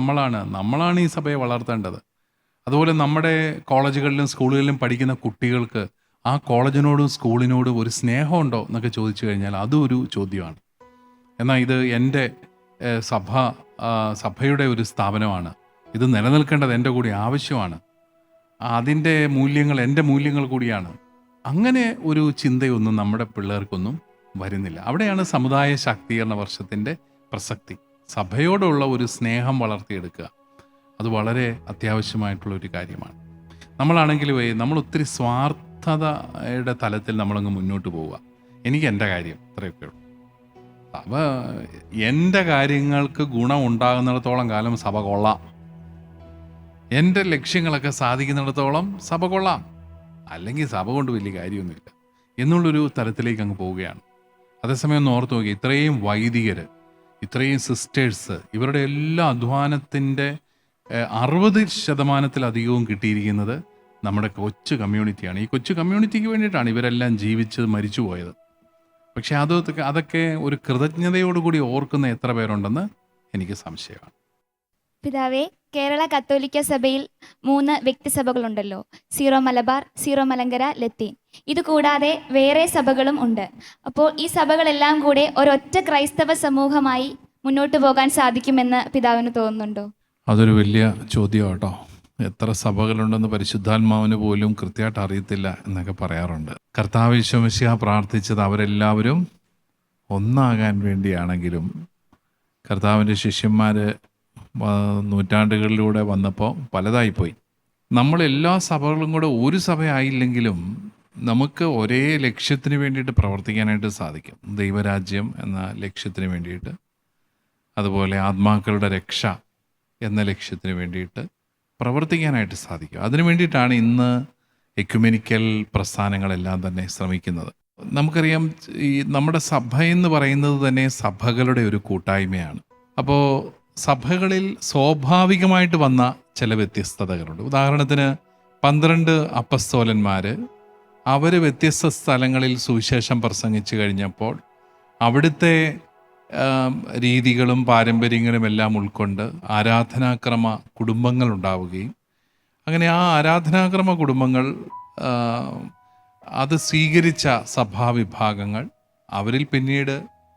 നമ്മളാണ് ഈ സഭയെ വളർത്തേണ്ടത്. അതുപോലെ നമ്മുടെ കോളേജുകളിലും സ്കൂളുകളിലും പഠിക്കുന്ന കുട്ടികൾക്ക് ആ കോളേജിനോടും സ്കൂളിനോടും ഒരു സ്നേഹമുണ്ടോ എന്നൊക്കെ ചോദിച്ചു കഴിഞ്ഞാൽ അതും ഒരു ചോദ്യമാണ്. എന്നാൽ ഇത് എൻ്റെ സഭയുടെ ഒരു സ്ഥാപനമാണ്, ഇത് നിലനിൽക്കേണ്ടത് എൻ്റെ കൂടി ആവശ്യമാണ്, അതിൻ്റെ മൂല്യങ്ങൾ എൻ്റെ മൂല്യങ്ങൾ കൂടിയാണ്. അങ്ങനെ ഒരു ചിന്തയൊന്നും നമ്മുടെ പിള്ളേർക്കൊന്നും വരുന്നില്ല. അവിടെയാണ് സമുദായ ശാക്തീകരണ വർഷത്തിൻ്റെ പ്രസക്തി. സഭയോടുള്ള ഒരു സ്നേഹം വളർത്തിയെടുക്കുക, അത് വളരെ അത്യാവശ്യമായിട്ടുള്ളൊരു കാര്യമാണ്. നമ്മൾ ഒത്തിരി സ്വാർത്ഥതയുടെ തലത്തിൽ നമ്മളങ്ങ് മുന്നോട്ട് പോവുക. എനിക്ക് എൻ്റെ കാര്യം ഇത്രയൊക്കെ ഉള്ളൂ. സഭ എൻ്റെ കാര്യങ്ങൾക്ക് ഗുണം ഉണ്ടാകുന്നിടത്തോളം കാലം സഭ കൊള്ളാം, എൻ്റെ ലക്ഷ്യങ്ങളൊക്കെ സാധിക്കുന്നിടത്തോളം സഭ കൊള്ളാം, അല്ലെങ്കിൽ സഭ കൊണ്ട് വലിയ കാര്യമൊന്നുമില്ല എന്നുള്ളൊരു തലത്തിലേക്ക് അങ്ങ് പോവുകയാണ്. അതേസമയം ഒന്ന് ഓർത്ത് നോക്കി, ഇത്രയും വൈദികർ, ഇത്രയും സിസ്റ്റേഴ്സ്, ഇവരുടെ എല്ലാ അധ്വാനത്തിൻ്റെ 60% കിട്ടിയിരിക്കുന്നത് നമ്മുടെ കൊച്ചു കമ്മ്യൂണിറ്റിയാണ്. ഈ കൊച്ചു കമ്മ്യൂണിറ്റിക്ക് വേണ്ടിയിട്ടാണ് ഇവരെല്ലാം ജീവിച്ച് മരിച്ചു പോയത്. പക്ഷെ അതൊക്കെ ഒരു കൃതജ്ഞതയോടുകൂടി ഓർക്കുന്ന എത്ര പേരുണ്ടെന്ന് എനിക്ക് സംശയമാണ്. പിതാവേ, കേരള കത്തോലിക്ക സഭയിൽ 3 വ്യക്തിസഭകളുണ്ടല്ലോ: സീറോ മലബാർ, സീറോ മലങ്കര, ലത്തീൻ. ഇത് കൂടാതെ വേറെ സഭകളും ഉണ്ട്. അപ്പോൾ ഈ സഭകളെല്ലാം കൂടെ ഒരൊറ്റ ക്രൈസ്തവ സമൂഹമായി മുന്നോട്ട് പോകാൻ സാധിക്കുമെന്ന് പിതാവിന് തോന്നുന്നുണ്ടോ? അതൊരു വലിയ ചോദ്യം കേട്ടോ. എത്ര സഭകളുണ്ടെന്ന് പരിശുദ്ധാത്മാവിന് പോലും കൃത്യമായിട്ട് അറിയത്തില്ല എന്നൊക്കെ പറയാറുണ്ട്. കർത്താവ് യേശു മിശിഹ പ്രാർത്ഥിച്ചത് അവരെല്ലാവരും ഒന്നാകാൻ വേണ്ടിയാണെങ്കിലും കർത്താവിൻ്റെ ശിഷ്യന്മാർ നൂറ്റാണ്ടുകളിലൂടെ വന്നപ്പോൾ പലതായിപ്പോയി. നമ്മളെല്ലാ സഭകളും കൂടെ ഒരു സഭയായില്ലെങ്കിലും നമുക്ക് ഒരേ ലക്ഷ്യത്തിന് വേണ്ടിയിട്ട് പ്രവർത്തിക്കാനായിട്ട് സാധിക്കും. ദൈവരാജ്യം എന്ന ലക്ഷ്യത്തിന് വേണ്ടിയിട്ട്, അതുപോലെ ആത്മാക്കളുടെ രക്ഷ എന്ന ലക്ഷ്യത്തിന് വേണ്ടിയിട്ട് പ്രവർത്തിക്കാനായിട്ട് സാധിക്കും. അതിനു വേണ്ടിയിട്ടാണ് ഇന്ന് എക്യുമെനിക്കൽ പ്രസ്ഥാനങ്ങളെല്ലാം തന്നെ ശ്രമിക്കുന്നത്. നമുക്കറിയാം, ഈ നമ്മുടെ സഭ എന്ന് പറയുന്നത് തന്നെ സഭകളുടെ ഒരു കൂട്ടായ്മയാണ്. അപ്പോൾ സഭകളിൽ സ്വാഭാവികമായിട്ട് വന്ന ചില വ്യത്യസ്തതകളുണ്ട്. ഉദാഹരണത്തിന് 12 അപ്പസ്തോലന്മാർ അവർ വ്യത്യസ്ത സ്ഥലങ്ങളിൽ സുവിശേഷം പ്രസംഗിച്ചു കഴിഞ്ഞപ്പോൾ അവിടുത്തെ രീതികളും പാരമ്പര്യങ്ങളും എല്ലാം ഉൾക്കൊണ്ട് ആരാധനാക്രമ കുടുംബങ്ങൾ ഉണ്ടാവുകയും അങ്ങനെ ആ ആരാധനാക്രമ കുടുംബങ്ങൾ അത് സ്വീകരിച്ച സഭാവിഭാഗങ്ങൾ അവരിൽ പിന്നീട്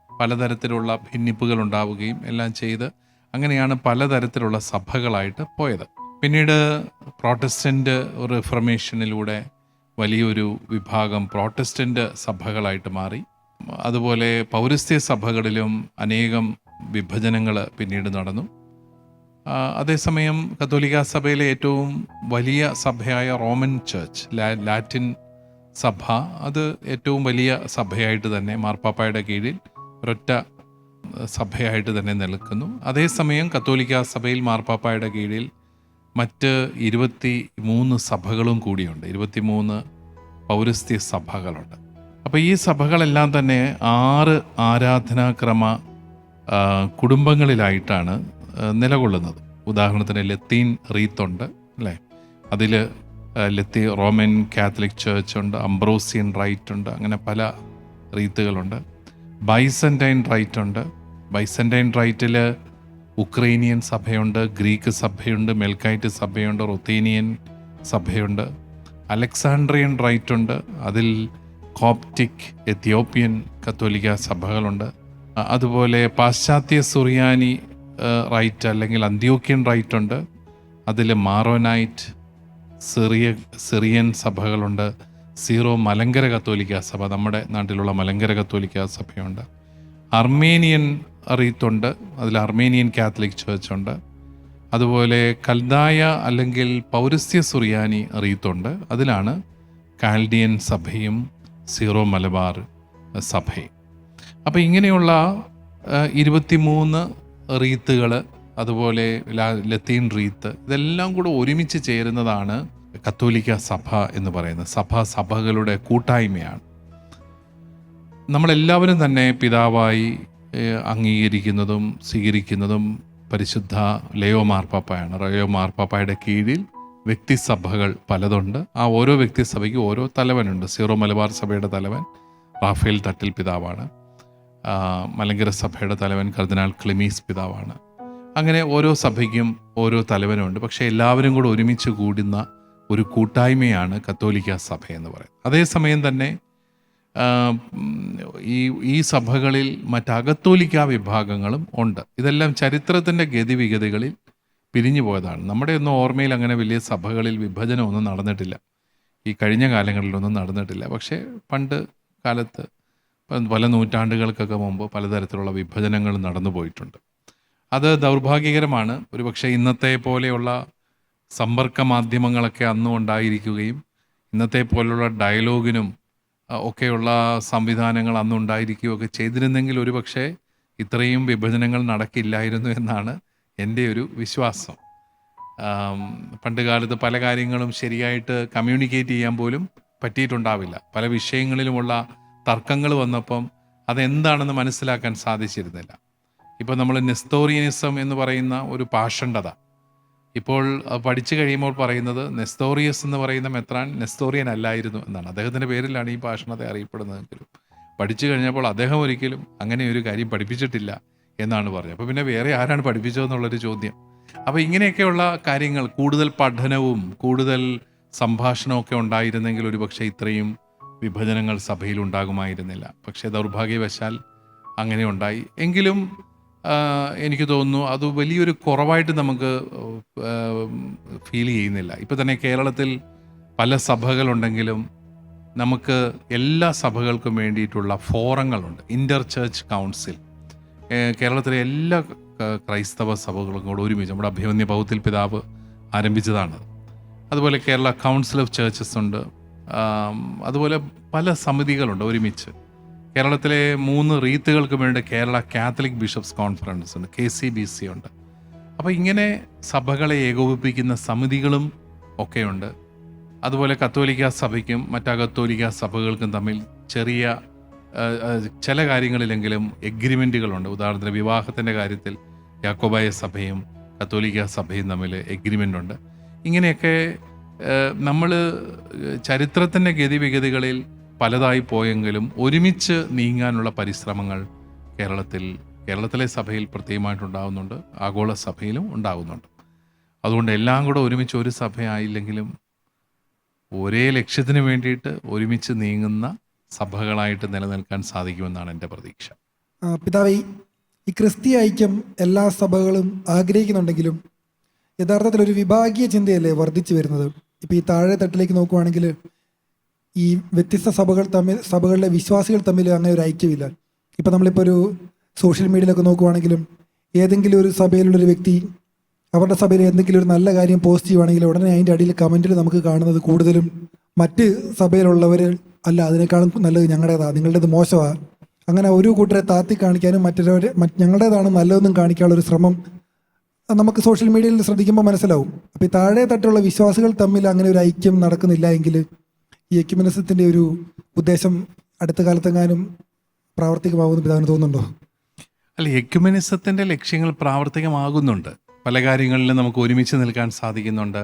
പലതരത്തിലുള്ള ഭിന്നിപ്പുകൾ ഉണ്ടാവുകയും എല്ലാം ചെയ്ത് അങ്ങനെയാണ് പലതരത്തിലുള്ള സഭകളായിട്ട് പോയത്. പിന്നീട് പ്രോട്ടസ്റ്റൻ്റ് റിഫർമേഷനിലൂടെ വലിയൊരു വിഭാഗം പ്രോട്ടസ്റ്റൻ്റ് സഭകളായിട്ട് മാറി. അതുപോലെ പൗരസ്ത്യ സഭകളിലും അനേകം വിഭജനങ്ങൾ പിന്നീട് നടന്നു. അതേസമയം കത്തോലിക്ക സഭയിലെ ഏറ്റവും വലിയ സഭയായ റോമൻ ചർച്ച്, ലാറ്റിൻ സഭ, അത് ഏറ്റവും വലിയ സഭയായിട്ട് തന്നെ മാർപ്പാപ്പായുടെ കീഴിൽ ഒരൊറ്റ സഭയായിട്ട് തന്നെ നിൽക്കുന്നു. അതേസമയം കത്തോലിക്ക സഭയിൽ മാർപ്പാപ്പായുടെ കീഴിൽ മറ്റ് 23 സഭകളും കൂടിയുണ്ട്. 23 പൗരസ്ത്യ സഭകളുണ്ട്. അപ്പോൾ ഈ സഭകളെല്ലാം തന്നെ 6 ആരാധനാക്രമ കുടുംബങ്ങളിലായിട്ടാണ് നിലകൊള്ളുന്നത്. ഉദാഹരണത്തിന് ലത്തീൻ റീത്തുണ്ട്, അല്ലേ? അതിൽ റോമൻ കാത്തലിക് ചർച്ച് ഉണ്ട്, അംബ്രോസിയൻ റൈറ്റ് ഉണ്ട്, അങ്ങനെ പല റീത്തുകളുണ്ട്. ബൈസൻറ്റൈൻ റൈറ്റ് ഉണ്ട്. ബൈസൻറ്റൈൻ റൈറ്റിൽ ഉക്രൈനിയൻ സഭയുണ്ട്, ഗ്രീക്ക് സഭയുണ്ട്, മെൽക്കൈറ്റ് സഭയുണ്ട്, റുത്തീനിയൻ സഭയുണ്ട്. അലക്സാണ്ട്രിയൻ റൈറ്റ് ഉണ്ട്, അതിൽ കോപ്റ്റിക്, എത്യോപ്യൻ കത്തോലിക്ക സഭകളുണ്ട്. അതുപോലെ പാശ്ചാത്യ സുറിയാനി റൈറ്റ് അല്ലെങ്കിൽ അന്ത്യോക്യൻ റൈറ്റ് ഉണ്ട്, അതിൽ മാറോനൈറ്റ്, സിറിയൻ സഭകളുണ്ട്. സീറോ മലങ്കര കത്തോലിക്ക സഭ, നമ്മുടെ നാട്ടിലുള്ള മലങ്കര കത്തോലിക്ക സഭയുണ്ട്. അർമേനിയൻ റീത്തുണ്ട്, അതിൽ അർമേനിയൻ കാത്തലിക് ചർച്ച് ഉണ്ട്. അതുപോലെ കൽദായ അല്ലെങ്കിൽ പൗരസ്ത്യ സുറിയാനി റീത്തുണ്ട്, അതിലാണ് കാൽഡിയൻ സഭയും സീറോ മലബാർ സഭയും. അപ്പോൾ ഇങ്ങനെയുള്ള 23 റീത്തുകൾ, അതുപോലെ ലത്തീൻ റീത്ത്, ഇതെല്ലാം കൂടെ ഒരുമിച്ച് ചേരുന്നതാണ് കത്തോലിക്ക സഭ എന്ന് പറയുന്നത്. സഭകളുടെ കൂട്ടായ്മയാണ്. നമ്മളെല്ലാവരും തന്നെ പിതാവായി അംഗീകരിക്കുന്നതും സ്വീകരിക്കുന്നതും പരിശുദ്ധ ലയോ മാർപ്പാപ്പയാണ്. ലയോ മാർപ്പാപ്പയുടെ കീഴിൽ വ്യക്തിസഭകൾ പലതുണ്ട്. ആ ഓരോ വ്യക്തിസഭയ്ക്കും ഓരോ തലവനുണ്ട്. സീറോ മലബാർ സഭയുടെ തലവൻ റാഫേൽ തട്ടിൽ പിതാവാണ്. മലങ്കര സഭയുടെ തലവൻ കർദിനാൾ ക്ലിമീസ് പിതാവാണ്. അങ്ങനെ ഓരോ സഭയ്ക്കും ഓരോ തലവനുണ്ട്. പക്ഷേ എല്ലാവരും കൂടെ ഒരുമിച്ച് കൂടുന്ന ഒരു കൂട്ടായ്മയാണ് കത്തോലിക്ക സഭ എന്ന് പറയുന്നത്. അതേസമയം തന്നെ ഈ സഭകളിൽ മറ്റകത്തോലിക്ക വിഭാഗങ്ങളും ഉണ്ട്. ഇതെല്ലാം ചരിത്രത്തിൻ്റെ ഗതിവിഗതികളിൽ പിരിഞ്ഞു പോയതാണ്. നമ്മുടെ ഒന്നും ഓർമ്മയിൽ അങ്ങനെ വലിയ സഭകളിൽ വിഭജനമൊന്നും നടന്നിട്ടില്ല, ഈ കഴിഞ്ഞ കാലങ്ങളിലൊന്നും നടന്നിട്ടില്ല. പക്ഷേ പണ്ട് കാലത്ത് പല നൂറ്റാണ്ടുകൾക്കൊക്കെ മുമ്പ് പലതരത്തിലുള്ള വിഭജനങ്ങൾ നടന്നു പോയിട്ടുണ്ട്. അത് ദൗർഭാഗ്യകരമാണ്. ഒരുപക്ഷെ ഇന്നത്തെ പോലെയുള്ള സമ്പർക്ക മാധ്യമങ്ങളൊക്കെ അന്നും ഉണ്ടായിരിക്കുകയും ഇന്നത്തെ പോലുള്ള ഡയലോഗിനും ഒക്കെയുള്ള സംവിധാനങ്ങൾ അന്നുണ്ടായിരിക്കുകയൊക്കെ ചെയ്തിരുന്നെങ്കിൽ ഒരുപക്ഷെ ഇത്രയും വിഭജനങ്ങൾ നടക്കില്ലായിരുന്നു എന്നാണ് എൻ്റെ ഒരു വിശ്വാസം. പണ്ട് കാലത്ത് പല കാര്യങ്ങളും ശരിയായിട്ട് കമ്മ്യൂണിക്കേറ്റ് ചെയ്യാൻ പോലും പറ്റിയിട്ടുണ്ടാവില്ല. പല വിഷയങ്ങളിലുമുള്ള തർക്കങ്ങൾ വന്നപ്പം അതെന്താണെന്ന് മനസ്സിലാക്കാൻ സാധിച്ചിരുന്നില്ല. ഇപ്പോൾ നമ്മൾ നെസ്തോറിയനിസം എന്ന് പറയുന്ന ഒരു പാഷണ്ഡത ഇപ്പോൾ പഠിച്ചു കഴിയുമ്പോൾ പറയുന്നത് നെസ്തോറിയസ് എന്ന് പറയുന്ന മെത്രാൻ നെസ്തോറിയൻ അല്ലായിരുന്നു എന്നാണ്. അദ്ദേഹത്തിൻ്റെ പേരിലാണ് ഈ പാഷണ്ഡത അറിയപ്പെടുന്നതെങ്കിലും പഠിച്ചു കഴിഞ്ഞപ്പോൾ അദ്ദേഹം ഒരിക്കലും അങ്ങനെ ഒരു കാര്യം പഠിപ്പിച്ചിട്ടില്ല എന്നാണ് പറഞ്ഞത്. അപ്പോൾ പിന്നെ വേറെ ആരാണ് പഠിപ്പിച്ചതെന്നുള്ളൊരു ചോദ്യം അപ്പോൾ ഇങ്ങനെയൊക്കെയുള്ള കാര്യങ്ങൾ, കൂടുതൽ പഠനവും കൂടുതൽ സംഭാഷണമൊക്കെ ഉണ്ടായിരുന്നെങ്കിൽ ഒരുപക്ഷെ ഇത്രയും വിഭജനങ്ങൾ സഭയിൽ ഉണ്ടാകുമായിരുന്നില്ല. പക്ഷേ ദൗർഭാഗ്യവശാൽ അങ്ങനെ ഉണ്ടായി. എങ്കിലും എനിക്ക് തോന്നുന്നു അത് വലിയൊരു കുറവായിട്ട് നമുക്ക് ഫീൽ ചെയ്യുന്നില്ല. ഇപ്പോൾ തന്നെ കേരളത്തിൽ പല സഭകളുണ്ടെങ്കിലും നമുക്ക് എല്ലാ സഭകൾക്കും വേണ്ടിയിട്ടുള്ള ഫോറങ്ങളുണ്ട്. ഇൻ്റർ ചർച്ച് കൗൺസിൽ കേരളത്തിലെ എല്ലാ ക്രൈസ്തവ സഭകളും കൂടെ ഒരുമിച്ച്, നമ്മുടെ അഭിമന്യ പൗത്തിൽ പിതാവ് ആരംഭിച്ചതാണ്. അതുപോലെ കേരള കൗൺസിൽ ഓഫ് ചേർച്ചസ് ഉണ്ട്. അതുപോലെ പല സമിതികളുണ്ട് ഒരുമിച്ച്. കേരളത്തിലെ 3 റീത്തുകൾക്ക് വേണ്ടി കേരള കാത്തലിക് ബിഷപ്സ് കോൺഫറൻസ് ഉണ്ട്, KCBC ഉണ്ട്. അപ്പോൾ ഇങ്ങനെ സഭകളെ ഏകോപിപ്പിക്കുന്ന സമിതികളും ഒക്കെയുണ്ട്. അതുപോലെ കത്തോലിക്ക സഭയ്ക്കും മറ്റകത്തോലിക്ക സഭകൾക്കും തമ്മിൽ ചെറിയ ചില കാര്യങ്ങളിലെങ്കിലും എഗ്രിമെൻറ്റുകളുണ്ട്. ഉദാഹരണത്തിന് വിവാഹത്തിൻ്റെ കാര്യത്തിൽ യാക്കോബായ സഭയും കത്തോലിക്ക സഭയും തമ്മിൽ എഗ്രിമെൻ്റ് ഉണ്ട്. ഇങ്ങനെയൊക്കെ നമ്മൾ ചരിത്രത്തിൻ്റെ ഗതിവിഗതികളിൽ പലതായി പോയെങ്കിലും ഒരുമിച്ച് നീങ്ങാനുള്ള പരിശ്രമങ്ങൾ കേരളത്തിലെ സഭയിൽ പ്രത്യേകമായിട്ടുണ്ടാകുന്നുണ്ട്, ആഗോള സഭയിലും ഉണ്ടാകുന്നുണ്ട്. അതുകൊണ്ട് എല്ലാം കൂടെ ഒരുമിച്ച് ഒരു സഭയായില്ലെങ്കിലും ഒരേ ലക്ഷ്യത്തിന് വേണ്ടിയിട്ട് ഒരുമിച്ച് നീങ്ങുന്ന സഭകളായിട്ട് നിലനിൽക്കാൻ സാധിക്കുമെന്നാണ് എൻ്റെ പ്രതീക്ഷ. പിതാവേ, ഈ ക്രിസ്തീയ ഐക്യം എല്ലാ സഭകളും ആഗ്രഹിക്കുന്നുണ്ടെങ്കിലും യഥാർത്ഥത്തിൽ ഒരു വിഭാഗീയ ചിന്തയല്ലേ വർദ്ധിച്ചു വരുന്നത്. ഇപ്പോൾ ഈ താഴെ തട്ടിലേക്ക് നോക്കുവാണെങ്കിൽ ഈ വ്യത്യസ്ത സഭകളിലെ വിശ്വാസികൾ തമ്മിൽ അങ്ങനെ ഒരു ഐക്യമില്ല. ഇപ്പോൾ നമ്മളിപ്പോൾ ഒരു സോഷ്യൽ മീഡിയയിലൊക്കെ നോക്കുവാണെങ്കിലും ഏതെങ്കിലും ഒരു സഭയിലുള്ളൊരു വ്യക്തി അവരുടെ സഭയിൽ എന്തെങ്കിലും ഒരു നല്ല കാര്യം പോസ്റ്റ് ചെയ്യുവാണെങ്കിൽ ഉടനെ അതിൻ്റെ അടിയിൽ കമൻറ്റിൽ നമുക്ക് കാണുന്നത് കൂടുതലും മറ്റ് സഭയിലുള്ളവർ അല്ല, അതിനേക്കാളും നല്ലത് ഞങ്ങളുടേതാണ്, നിങ്ങളുടേത് മോശമാണ്, അങ്ങനെ ഒരു കൂട്ടരെ താത്തി കാണിക്കാനും ഞങ്ങളുടേതാണ് നല്ലതെന്നും കാണിക്കാനുള്ള ഒരു ശ്രമം നമുക്ക് സോഷ്യൽ മീഡിയയിൽ ശ്രദ്ധിക്കുമ്പോൾ മനസ്സിലാവും. അപ്പോൾ ഈ താഴെ തട്ടുള്ള വിശ്വാസികൾ തമ്മിൽ അങ്ങനെ ഒരു ഐക്യം നടക്കുന്നില്ല എങ്കിൽ ഈ എക്യുമെനിസത്തിൻ്റെ ഒരു ഉദ്ദേശം അടുത്ത കാലത്തെങ്ങാനും പ്രാവർത്തികമാകുമെന്ന് പിതാവിന് തോന്നുന്നുണ്ടോ? അല്ല, എക്യുമെനിസത്തിൻ്റെ ലക്ഷ്യങ്ങൾ പ്രാവർത്തികമാകുന്നുണ്ട്. പല കാര്യങ്ങളിലും നമുക്ക് ഒരുമിച്ച് നിൽക്കാൻ സാധിക്കുന്നുണ്ട്.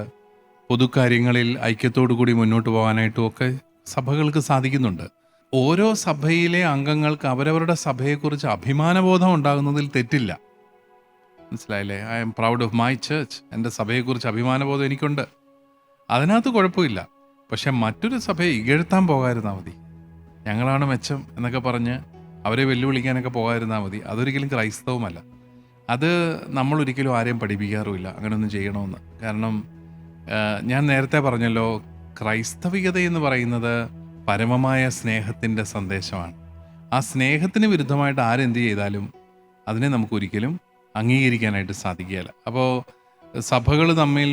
പൊതുക്കാര്യങ്ങളിൽ ഐക്യത്തോടു കൂടി മുന്നോട്ട് പോകാനായിട്ടും ഒക്കെ സഭകൾക്ക് സാധിക്കുന്നുണ്ട്. ഓരോ സഭയിലെ അംഗങ്ങൾക്ക് അവരവരുടെ സഭയെക്കുറിച്ച് അഭിമാനബോധം ഉണ്ടാകുന്നതിൽ തെറ്റില്ല. മനസ്സിലായില്ലേ? I am proud of my church. എൻ്റെ സഭയെക്കുറിച്ച് അഭിമാനബോധം എനിക്കുണ്ട്, അതിനകത്ത് കുഴപ്പമില്ല. പക്ഷെ മറ്റൊരു സഭയെ ഇകഴ്ത്താൻ പോകാതിരുന്നാൽ മതി, ഞങ്ങളാണ് മെച്ചം എന്നൊക്കെ പറഞ്ഞ് അവരെ വെല്ലുവിളിക്കാനൊക്കെ പോകാതിരുന്നാൽ മതി. അതൊരിക്കലും ക്രൈസ്തവമല്ല. അത് നമ്മളൊരിക്കലും ആരെയും പഠിപ്പിക്കാറുമില്ല അങ്ങനെയൊന്നും ചെയ്യണമെന്ന്. കാരണം ഞാൻ നേരത്തെ പറഞ്ഞല്ലോ, ക്രൈസ്തവികത എന്ന് പറയുന്നത് പരമമായ സ്നേഹത്തിൻ്റെ സന്ദേശമാണ്. ആ സ്നേഹത്തിന് വിരുദ്ധമായിട്ട് ആരെന്ത് ചെയ്താലും അതിനെ നമുക്കൊരിക്കലും അംഗീകരിക്കാനായിട്ട് സാധിക്കുകയില്ല. അപ്പോൾ സഭകൾ തമ്മിൽ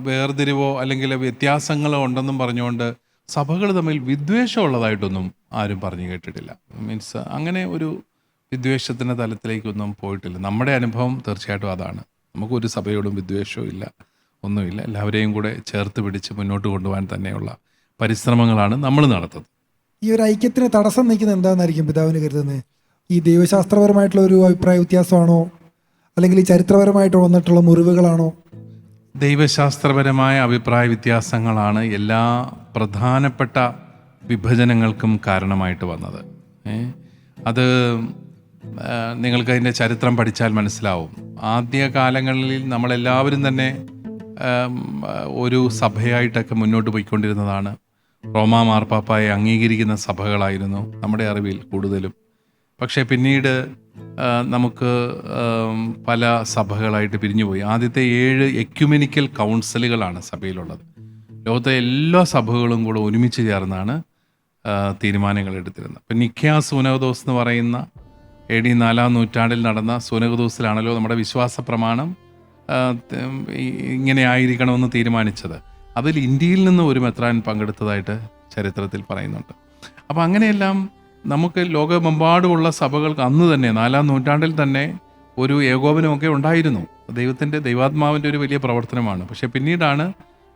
വേർതിരിവോ അല്ലെങ്കിൽ വ്യത്യാസങ്ങളോ ഉണ്ടെന്നും പറഞ്ഞുകൊണ്ട് സഭകൾ തമ്മിൽ വിദ്വേഷമുള്ളതായിട്ടൊന്നും ആരും പറഞ്ഞു കേട്ടിട്ടില്ല. മീൻസ് അങ്ങനെ ഒരു വിദ്വേഷത്തിൻ്റെ തലത്തിലേക്കൊന്നും പോയിട്ടില്ല. നമ്മുടെ അനുഭവം തീർച്ചയായിട്ടും അതാണ്. നമുക്കൊരു സഭയോടും വിദ്വേഷവും ഇല്ല, ഒന്നുമില്ല. എല്ലാവരെയും കൂടെ ചേർത്ത് പിടിച്ച് മുന്നോട്ട് കൊണ്ടുപോകാൻ തന്നെയുള്ള പരിശ്രമങ്ങളാണ് നമ്മൾ നടത്തുന്നത്. ഈ ഒരു ഐക്യത്തിന് തടസ്സം നിൽക്കുന്നത് എന്താണെന്നായിരിക്കും പിതാവിന് കരുതുന്നത്? ഈ ദൈവശാസ്ത്രപരമായിട്ടുള്ള ഒരു അഭിപ്രായ വ്യത്യാസമാണോ, അല്ലെങ്കിൽ ഈ ചരിത്രപരമായിട്ട് വന്നിട്ടുള്ള മുറിവുകളാണോ? ദൈവശാസ്ത്രപരമായ അഭിപ്രായ വ്യത്യാസങ്ങളാണ് എല്ലാ പ്രധാനപ്പെട്ട വിഭജനങ്ങൾക്കും കാരണമായിട്ട് വന്നത്. അത് നിങ്ങൾക്ക് അതിൻ്റെ ചരിത്രം പഠിച്ചാൽ മനസ്സിലാവും. ആദ്യ കാലങ്ങളിൽ നമ്മളെല്ലാവരും തന്നെ ഒരു സഭയായിട്ടൊക്കെ മുന്നോട്ട് പോയിക്കൊണ്ടിരുന്നതാണ്. റോമാ മാർപ്പാപ്പായെ അംഗീകരിക്കുന്ന സഭകളായിരുന്നു നമ്മുടെ അറിവിൽ കൂടുതലും. പക്ഷേ പിന്നീട് നമുക്ക് പല സഭകളായിട്ട് പിരിഞ്ഞുപോയി. ആദ്യത്തെ 7 എക്യുമെനിക്കൽ കൗൺസിലുകളാണ് സഭയിലുള്ളത്. ലോകത്തെ എല്ലാ സഭകളും കൂടെ ഒരുമിച്ച് ചേർന്നാണ് തീരുമാനങ്ങൾ എടുത്തിരുന്നത്. ഇപ്പം നിഖ്യാ സൂനകദോസ് എന്ന് പറയുന്ന AD 4-ാം നൂറ്റാണ്ടിൽ നടന്ന സൂനകദോസിലാണല്ലോ നമ്മുടെ വിശ്വാസ പ്രമാണം ഇങ്ങനെ ആയിരിക്കണമെന്ന് തീരുമാനിച്ചത്. അതിൽ ഇന്ത്യയിൽ നിന്ന് ഒരു മെത്രാൻ പങ്കെടുത്തതായിട്ട് ചരിത്രത്തിൽ പറയുന്നുണ്ട്. അപ്പോൾ അങ്ങനെയെല്ലാം നമുക്ക് ലോകമെമ്പാടുമുള്ള സഭകൾക്ക് അന്ന് തന്നെ 4-ാം നൂറ്റാണ്ടിൽ തന്നെ ഒരു ഏകോപനമൊക്കെ ഉണ്ടായിരുന്നു. ദൈവാത്മാവിൻ്റെ ഒരു വലിയ പ്രവർത്തനമാണ്. പക്ഷേ പിന്നീടാണ്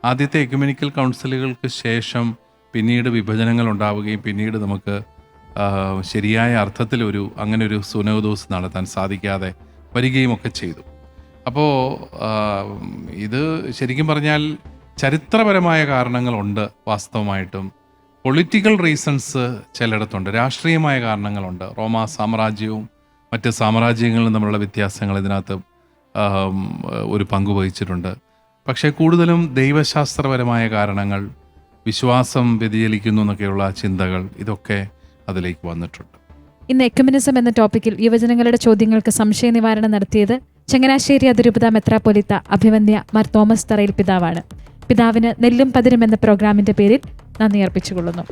ആദ്യത്തെ എക്യുമെനിക്കൽ കൗൺസിലുകൾക്ക് ശേഷം പിന്നീട് വിഭജനങ്ങൾ ഉണ്ടാവുകയും പിന്നീട് നമുക്ക് ശരിയായ അർത്ഥത്തിൽ അങ്ങനെ ഒരു സുനോദോസ് നടത്താൻ സാധിക്കാതെ വരികയും ഒക്കെ ചെയ്തു. അപ്പോൾ ഇത് ശരിക്കും പറഞ്ഞാൽ ചരിത്രപരമായ കാരണങ്ങളുണ്ട് വാസ്തവമായിട്ടും. പൊളിറ്റിക്കൽ റീസൺസ് ചിലയിടത്തുണ്ട്, രാഷ്ട്രീയമായ കാരണങ്ങളുണ്ട്. റോമാ സാമ്രാജ്യവും മറ്റ് സാമ്രാജ്യങ്ങളും തമ്മിലുള്ള വ്യത്യാസങ്ങൾ ഇതിനകത്ത് ഒരു പങ്ക് വഹിച്ചിട്ടുണ്ട്. പക്ഷേ കൂടുതലും ദൈവശാസ്ത്രപരമായ കാരണങ്ങൾ, വിശ്വാസം വ്യതിചലിക്കുന്നു എന്നൊക്കെയുള്ള ചിന്തകൾ, ഇതൊക്കെ അതിലേക്ക് വന്നിട്ടുണ്ട്. ഇന്ന് എക്യുമെനിസം എന്ന ടോപ്പിക്കിൽ യുവജനങ്ങളുടെ ചോദ്യങ്ങൾക്ക് സംശയ നിവാരണം നടത്തിയത് ചങ്ങനാശ്ശേരി അതിരൂപത മെത്രാപ്പൊലീത്ത അഭിവന്യ മാർ തോമസ് തറയിൽ പിതാവാണ്. പിതാവിന് നെല്ലും പതിരും എന്ന പ്രോഗ്രാമിന്റെ പേരിൽ നന്ദി അർപ്പിച്ചുകൊള്ളുന്നു.